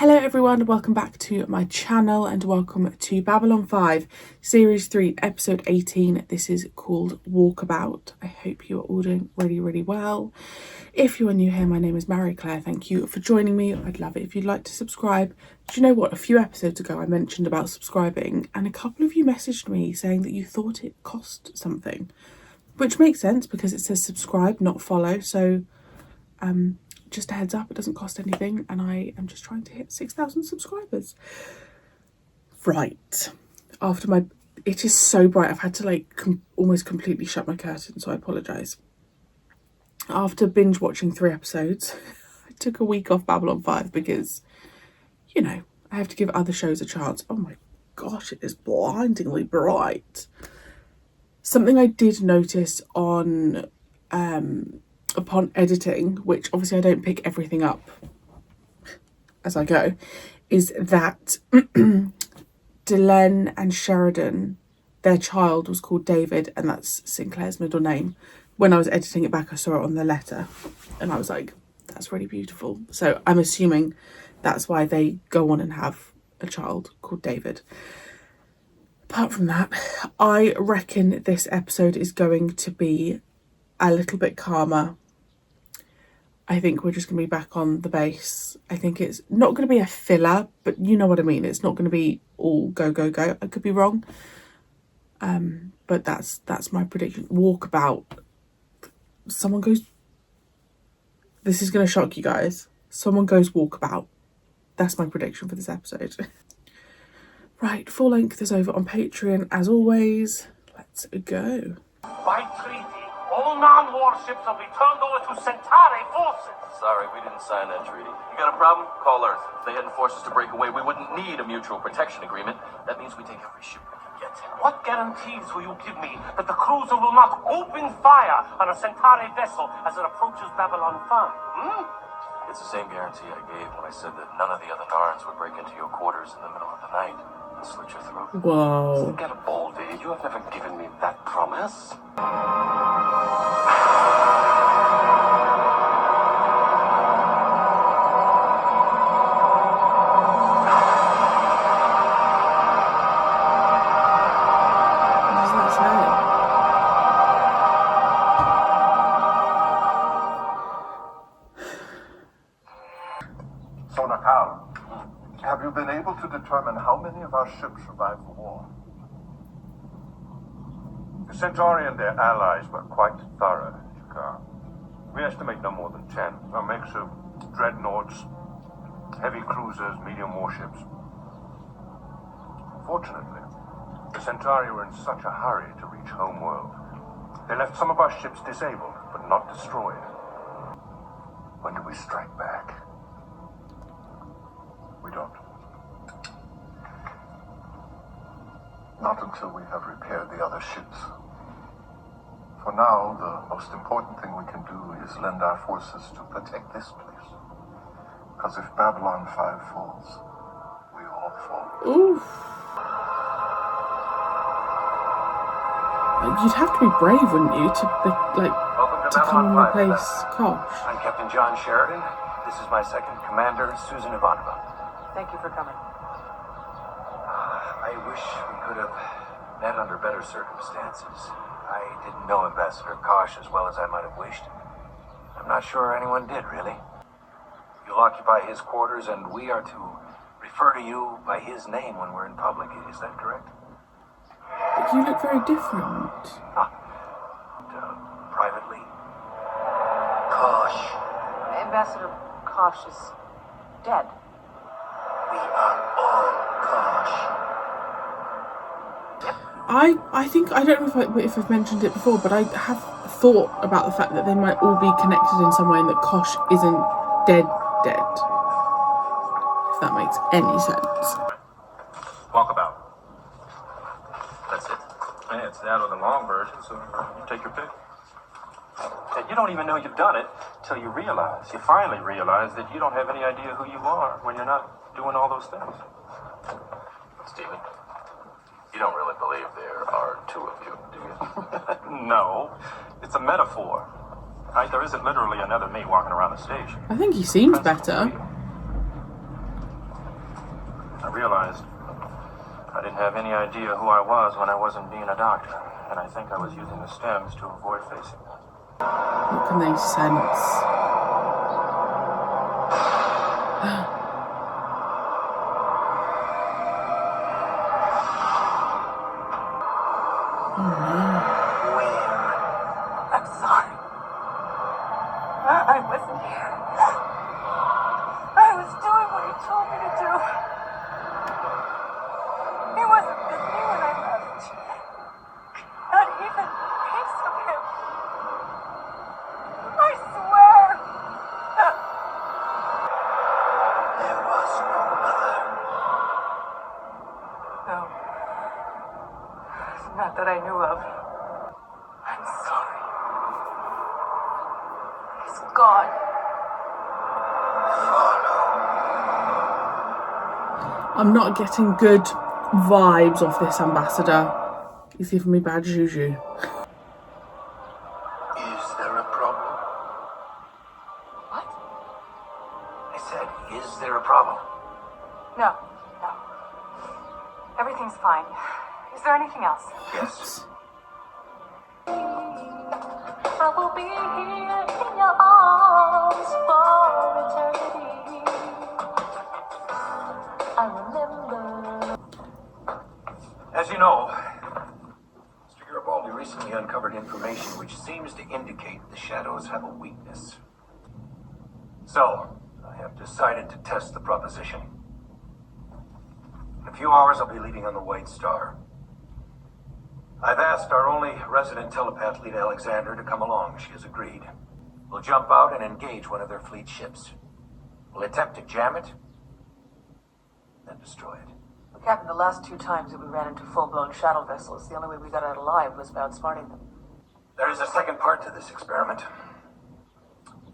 Hello everyone, welcome back to my channel and welcome to Babylon 5 Series 3 Episode 18. This is called Walkabout. I hope you are all doing really well. If you are new here, my name is Marie-Clare. Thank you for joining me. I'd love it if you'd like to subscribe. Do you know what? A few episodes ago I mentioned about subscribing and a couple of you messaged me saying that you thought it cost something. Which makes sense because it says subscribe, not follow. So just a heads up, it doesn't cost anything and I am just trying to hit 6,000 subscribers. Right, it is so bright, I've had to almost completely shut my curtain, so I apologise. After binge watching 3 episodes, I took a week off Babylon 5 because, you know, I have to give other shows a chance. Oh my gosh, it is blindingly bright. Something I did notice upon editing, which obviously I don't pick everything up as I go, is that Delenn and Sheridan, their child was called David, and that's Sinclair's middle name. When I was editing it back, I saw it on the letter and I was like, that's really beautiful. So I'm assuming that's why they go on and have a child called David. Apart from that, I reckon this episode is going to be a little bit calmer. I think we're just going to be back on the base. I think it's not going to be a filler, but you know what I mean. It's not going to be all go. I could be wrong. But that's my prediction. Walkabout. Someone goes... This is going to shock you guys. Someone goes walkabout. That's my prediction for this episode. Right, full length is over on Patreon as always. Let's go. By treaty, all non-warships will be turned over to Centauri forces. Sorry, we didn't sign that treaty. You got a problem? Call Earth. If they hadn't forced us to break away, we wouldn't need a mutual protection agreement. That means we take every ship we can get. What guarantees will you give me that the cruiser will not open fire on a Centauri vessel as it approaches Babylon 5? It's the same guarantee I gave when I said that none of the other Narns would break into your quarters in the middle of the night and slit your throat. Whoa. Get a baldy. You have never given me that promise. Have you been able to determine how many of our ships survived the war? The Centauri and their allies were quite thorough, Jakar. We estimate no more than 10. A mix of dreadnoughts, heavy cruisers, medium warships. Fortunately, the Centauri were in such a hurry to reach homeworld. They left some of our ships disabled, but not destroyed. When do we strike back? We don't. Not until we have repaired the other ships. For now, the most important thing we can do is lend our forces to protect this place. Because if Babylon 5 falls, we all fall. Oof. You'd have to be brave, wouldn't you, to come and replace Kosh? I'm Captain John Sheridan. This is my second commander, Susan Ivanova. Thank you for coming. I wish we could have met under better circumstances. I didn't know Ambassador Kosh as well as I might have wished. I'm not sure anyone did, really. You'll occupy his quarters, and we are to refer to you by his name when we're in public. Is that correct? But you look very different. Privately? Kosh. Ambassador Kosh is dead. We are all Kosh. I think, I don't know if I've mentioned it before, but I have thought about the fact that they might all be connected in some way and that Kosh isn't dead. If that makes any sense. Walkabout. That's it. Yeah, it's that or the long version, so you take your pick. And you don't even know you've done it till you finally realize that you don't have any idea who you are when you're not doing all those things. Stephen, you don't really believe there are 2 of you, do you? No, it's a metaphor. Right? There isn't literally another me walking around the station. I think he seems better. realized I didn't have any idea who I was when I wasn't being a doctor, and I think I was using the stems to avoid facing them. What can they sense? I'm sorry. I wasn't here. I was doing what he told me to do. He wasn't with me when I left. Not even a piece of him. I swear. There was no mother. No. Not that I knew of. I'm sorry. He's gone. I'm not getting good vibes off this ambassador. He's giving me bad juju. Is there a problem? What? I said, is there a problem? No. Everything's fine. Is there anything else? Yes. I will be here in your arms for eternity. I remember. As you know, Mr. Garibaldi recently uncovered information which seems to indicate the shadows have a weakness. So, I have decided to test the proposition. In a few hours, I'll be leaving on the White Star. I've asked our only resident telepath, Lita Alexander, to come along. She has agreed. We'll jump out and engage one of their fleet ships. We'll attempt to jam it, then destroy it. Well, Captain, the last 2 times that we ran into full-blown shuttle vessels, the only way we got out alive was by outsmarting them. There is a second part to this experiment.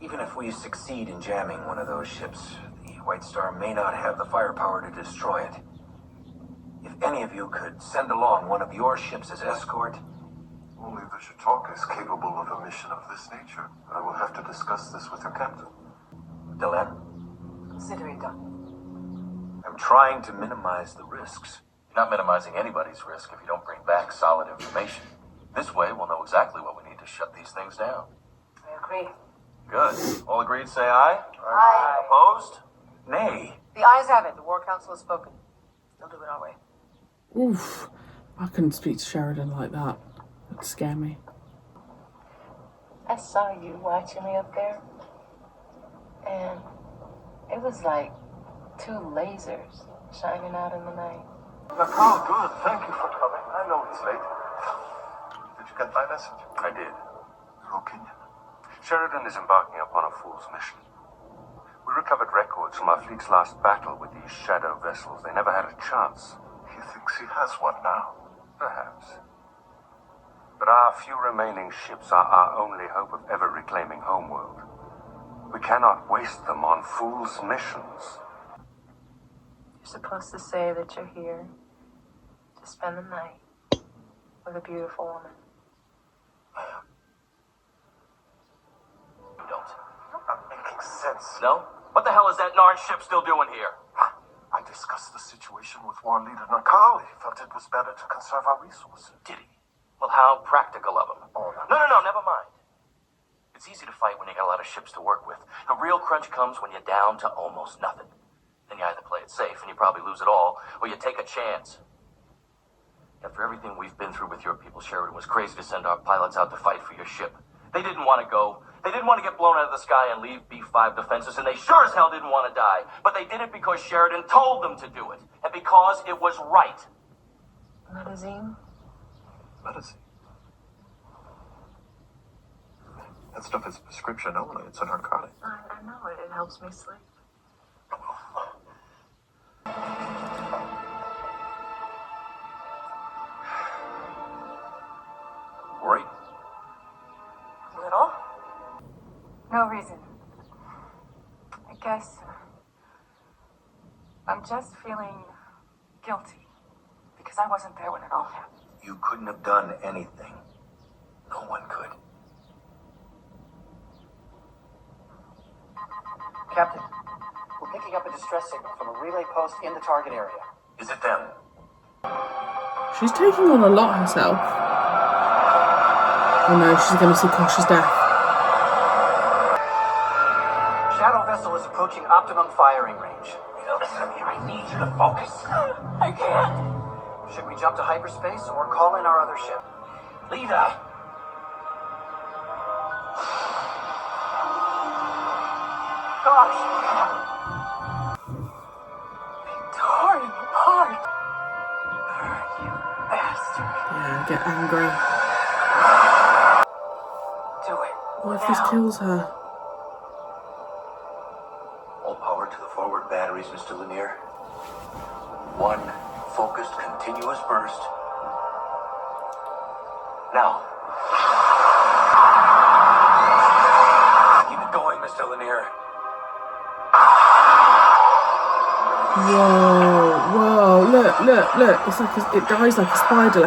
Even if we succeed in jamming one of those ships, the White Star may not have the firepower to destroy it. If any of you could send along one of your ships as escort. Only the Chautauqua is capable of a mission of this nature. I will have to discuss this with your captain. Delenn, Consider it done. I'm trying to minimize the risks. You're not minimizing anybody's risk if you don't bring back solid information. This way, we'll know exactly what we need to shut these things down. I agree. Good. All agreed, say aye. Aye. Opposed? Nay. The ayes have it. The War Council has spoken. They'll do it our way. Oof. I couldn't speak to Sheridan like that. It'd scare me. I saw you watching me up there, and it was like 2 lasers shining out in the night. Oh, good. Thank you for coming. I know it's late. Did you get my message? I did. Your opinion? Sheridan is embarking upon a fool's mission. We recovered records from our fleet's last battle with these shadow vessels. They never had a chance. He thinks he has one now. Perhaps. But our few remaining ships are our only hope of ever reclaiming homeworld. We cannot waste them on fool's missions. You're supposed to say that you're here to spend the night with a beautiful woman. You don't. Not making sense. No? What the hell is that darn ship still doing here? I discussed the situation with War Leader Nakal. He felt it was better to conserve our resources. Did he? Well, how practical of him. Oh, No, never mind. It's easy to fight when you got a lot of ships to work with. The real crunch comes when you're down to almost nothing. Then you either play it safe, and you probably lose it all, or you take a chance. After everything we've been through with your people, Sheridan was crazy to send our pilots out to fight for your ship. They didn't want to go. They didn't want to get blown out of the sky and leave B-5 defenses, and they sure as hell didn't want to die. But they did it because Sheridan told them to do it, and because it was right. Medazine? Medicine. That stuff is prescription only. It's a narcotic. I know it. It helps me sleep. Worried? Little? No reason. I guess I'm just feeling guilty because I wasn't there when it all happened. You couldn't have done anything. No one could. Captain, we're picking picking up a distress signal from a relay post in the target area. Is it them? She's taking on a lot herself. Oh no, she's going to see Kosh's death. Shadow vessel is approaching optimum firing range. Listen here, I need you to focus. I can't. Should we jump to hyperspace or call in our other ship? Leader! Gosh! They tore him apart. You bastard. Yeah, get angry. Do it. What if this kills her? All power to the forward batteries, Mr. Lanier. One focused, continuous burst. Now. Keep it going, Mr. Lanier. Whoa, look. It's like it dies like a spider,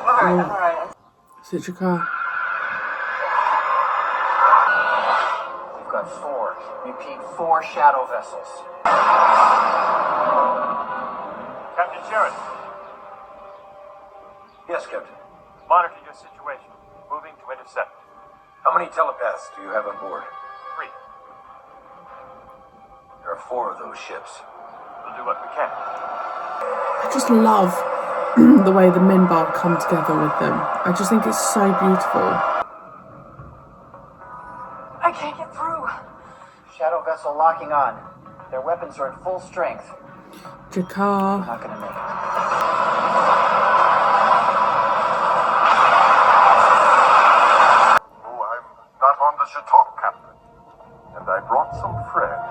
Alright. Is it Jakar? We've got 4. Repeat, 4 shadow vessels. Captain Sheridan, Yes, Captain. monitor your situation. Moving to intercept. How many telepaths do you have on board? 3. There are 4 of those ships. We'll do what we can. I just love the way the Minbar come together with them. I just think it's so beautiful. I can't get through. Shadow vessel locking on. Their weapons are at full strength. Jakar. Not gonna make it. Oh, I'm not on the Shatok, Captain. And I brought some friends.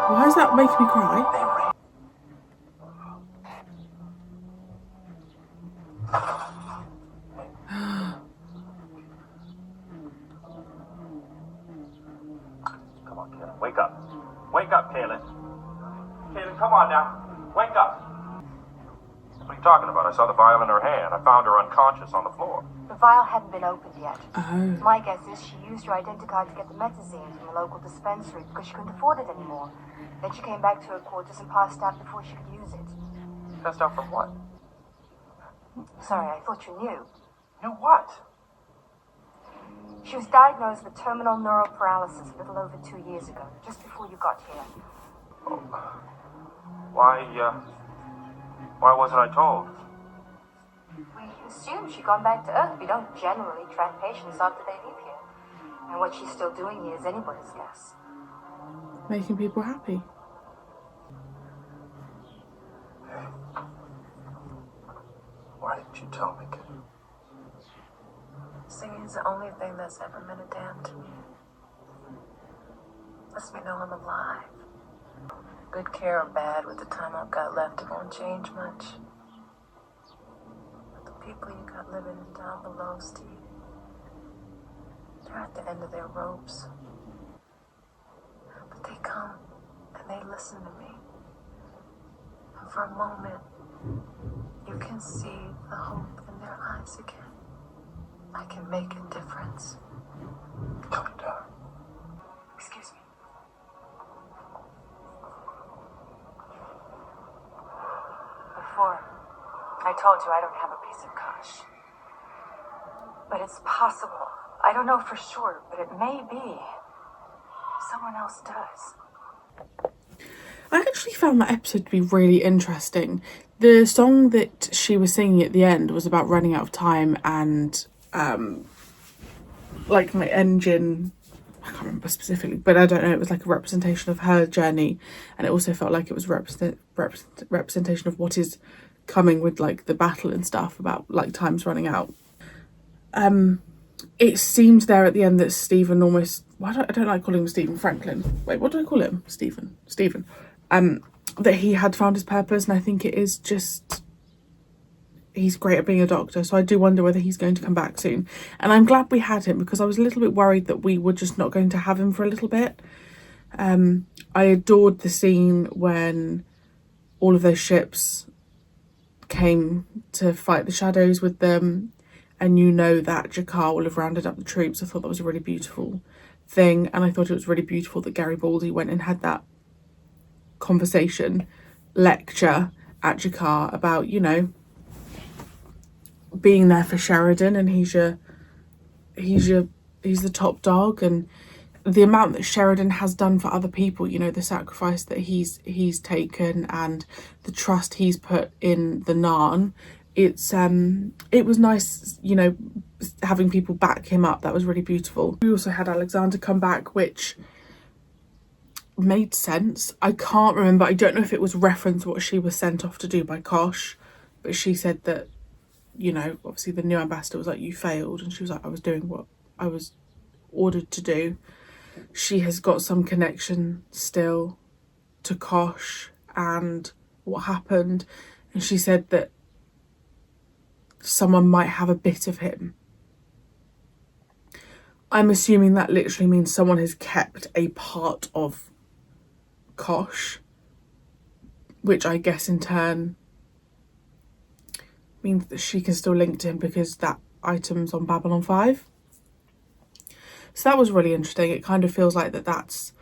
Why does that make me cry? Come on, Kaylin, wake up. Wake up, Kaylin. Kaylin, come on now. Wake up. What are you talking about? I saw the vial in her hand. I found her unconscious on the floor. The vial hadn't been opened yet. Oh. My guess is she used her identicard to get the metazine from a local dispensary because she couldn't afford it anymore. Then she came back to her quarters and passed out before she could use it. Passed out from what? Sorry, I thought you knew. Knew what? She was diagnosed with terminal neural paralysis a little over 2 years ago, just before you got here. Why wasn't I told? We assumed she'd gone back to Earth. We don't generally track patients after they leave here. And what she's still doing here is anybody's guess. Making people happy. Why didn't you tell me, kid? Singing's the only thing that's ever meant a damn to me. Lets me know I'm alive. Good care or bad, with the time I've got left, it won't change much. But the people you got living down below, Steve, they're at the end of their ropes. But they come and they listen to me. And for a moment, you can see the hope in their eyes again. I can make a difference. Calm down. Excuse me. Before, I told you I don't have a piece of cash. But it's possible. I don't know for sure, but it may be. Someone else does. I actually found that episode to be really interesting. The song that she was singing at the end was about running out of time and like my engine, I can't remember specifically, but I don't know, it was like a representation of her journey, and it also felt like it was representation of what is coming with like the battle and stuff, about like time's running out. It seemed there at the end that Stephen almost, I don't like calling him Stephen Franklin. Wait, what do I call him? Stephen. That he had found his purpose, and I think it is just, he's great at being a doctor, so I do wonder whether he's going to come back soon. And I'm glad we had him, because I was a little bit worried that we were just not going to have him for a little bit. I adored the scene when all of those ships came to fight the shadows with them, and you know that Jakar will have rounded up the troops. I thought that was a really beautiful thing, and I thought it was really beautiful that Garibaldi went and had that conversation, lecture at Jakar about, you know, being there for Sheridan, and he's the top dog, and the amount that Sheridan has done for other people, you know, the sacrifice that he's taken and the trust he's put in the Narn. It was nice, you know, having people back him up. That was really beautiful. We also had Alexander come back, which made sense. I can't remember, I don't know if it was reference what she was sent off to do by Kosh, but she said that, you know, obviously the new ambassador was like, you failed, and she was like, I was doing what I was ordered to do. She has got some connection still to Kosh and what happened, and she said that someone might have a bit of him. I'm assuming that literally means someone has kept a part of Kosh, which I guess in turn means that she can still link to him because that item's on Babylon 5. So that was really interesting. It kind of feels like that's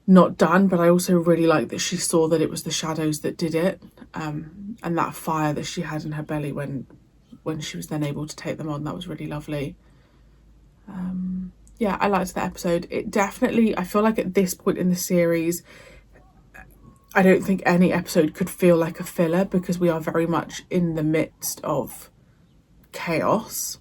not done, but I also really like that she saw that it was the shadows that did it, and that fire that she had in her belly when she was then able to take them on. That was really lovely. Yeah, I liked that episode. It definitely, I feel like at this point in the series, I don't think any episode could feel like a filler, because we are very much in the midst of chaos.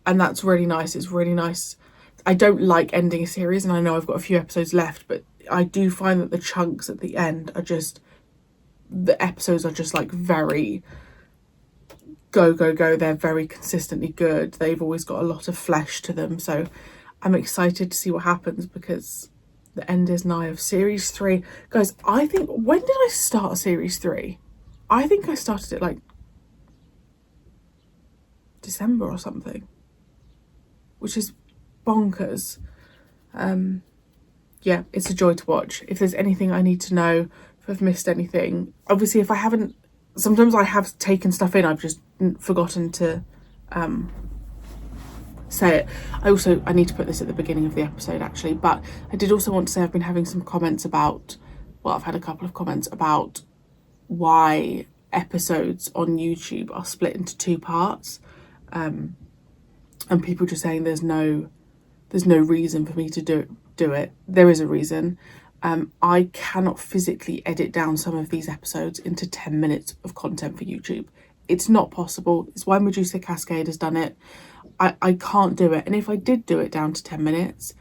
And that's really nice. It's really nice. I don't like ending a series, and I know I've got a few episodes left, but I do find that the chunks at the end are just, the episodes are just like very go, go, go. They're very consistently good. They've always got a lot of flesh to them. So I'm excited to see what happens, because the end is nigh of series 3. Guys, I think, when did I start series 3? I think I started it like December or something, which is bonkers. Yeah, it's a joy to watch. If there's anything I need to know, if I've missed anything, obviously if I haven't, sometimes I have taken stuff in, I've just forgotten to say it. I need to put this at the beginning of the episode actually, but I did also want to say I've been having some comments about, well, I've had a couple of comments about why episodes on YouTube are split into 2 parts, and people just saying there's no reason for me to do it. There is a reason. I cannot physically edit down some of these episodes into 10 minutes of content for YouTube. It's not possible. It's why Medusa Cascade has done it. I can't do it. And if I did do it down to 10 minutes,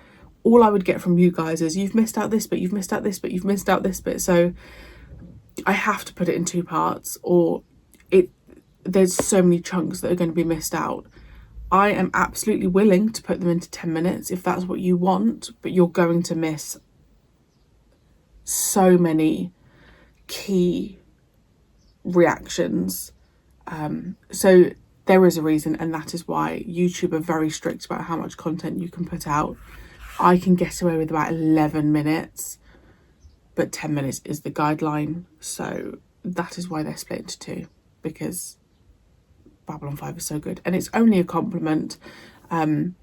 all I would get from you guys is, you've missed out this bit, you've missed out this bit, you've missed out this bit. So I have to put it in 2 parts, or there's so many chunks that are going to be missed out. I am absolutely willing to put them into 10 minutes if that's what you want, but you're going to miss so many key reactions. So there is a reason, and that is why YouTube are very strict about how much content you can put out. I can get away with about 11 minutes, but 10 minutes is the guideline. So that is why they're split into 2, because Babylon 5 is so good, and it's only a compliment. I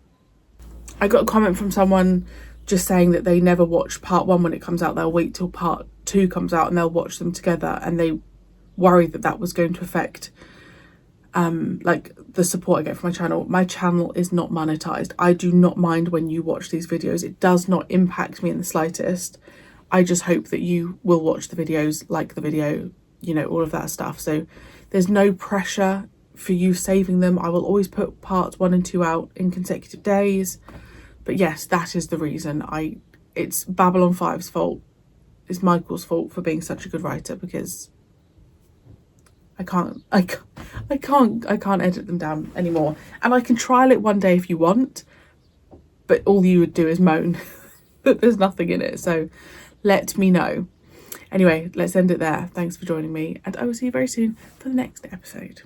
got a comment from someone just saying that they never watch part 1 when it comes out. They'll wait till part 2 comes out and they'll watch them together, and they worry that was going to affect like the support I get from my channel. My channel is not monetized. I do not mind when you watch these videos. It does not impact me in the slightest. I just hope that you will watch the videos, like the video, you know, all of that stuff. So there's no pressure for you saving them. I will always put parts 1 and 2 out in consecutive days. But yes, that is the reason. It's Babylon 5's fault. It's Michael's fault for being such a good writer, because I can't edit them down anymore. And I can trial it one day if you want, but all you would do is moan that there's nothing in it. So let me know. Anyway, let's end it there. Thanks for joining me, and I will see you very soon for the next episode.